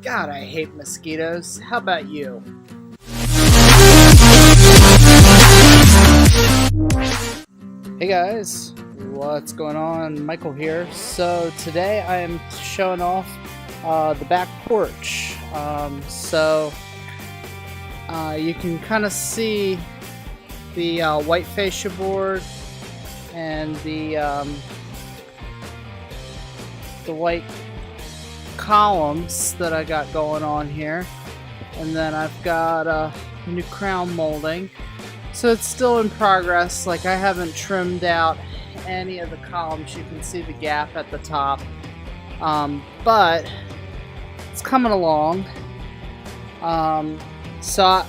God, I hate mosquitoes. How about you? Hey guys, what's going on? Michael here. So today I am showing off the back porch. You can kind of see the white fascia board and the white columns that I got going on here, and then I've got a new crown molding. So it's still in progress. Like, I haven't trimmed out any of the columns. You can see the gap at the top, but it's coming along. So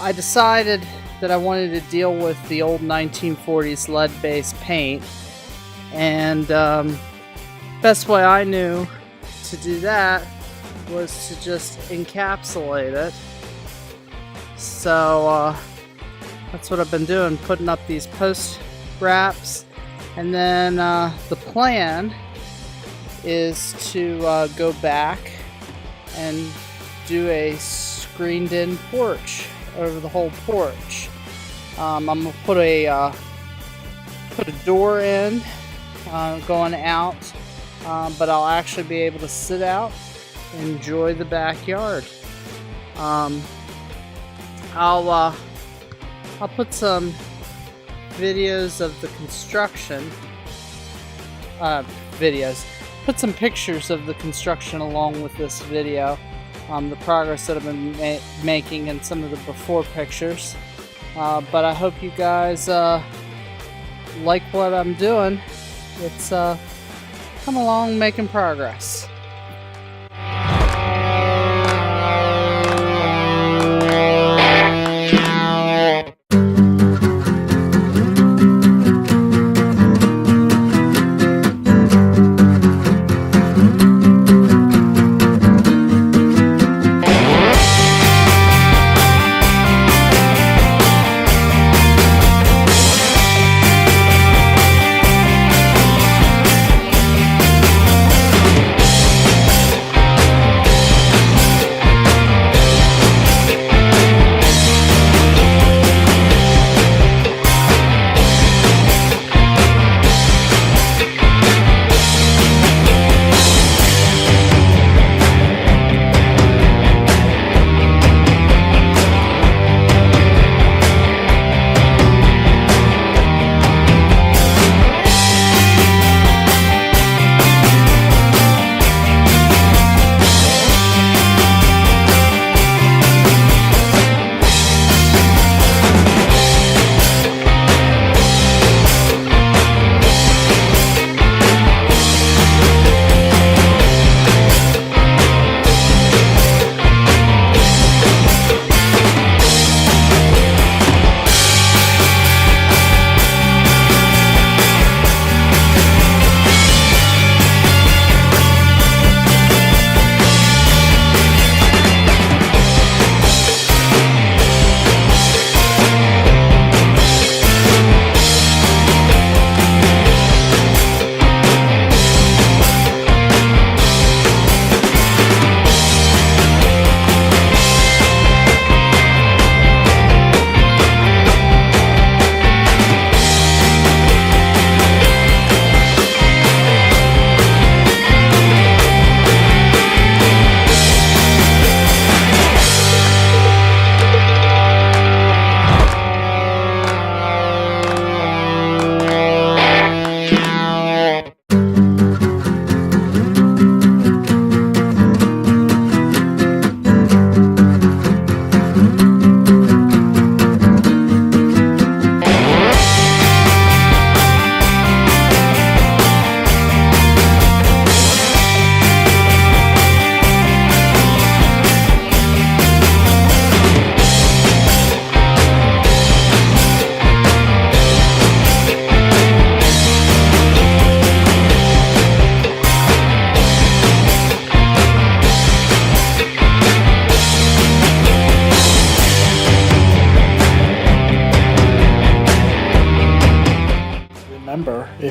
I decided that I wanted to deal with the old 1940s lead-based paint, and best way I knew to do that was to just encapsulate it. So that's what I've been doing, putting up these post wraps, and then the plan is to go back and do a screened in porch over the whole porch. I'm gonna put a door in going out, but I'll actually be able to sit out and enjoy the backyard. I'll put some videos of the construction, put some pictures of the construction along with this video, the progress that I've been making, and some of the before pictures. But I hope you guys like what I'm doing. It's come along, making progress.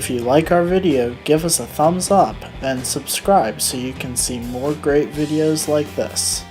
If you like our video, give us a thumbs up and subscribe so you can see more great videos like this.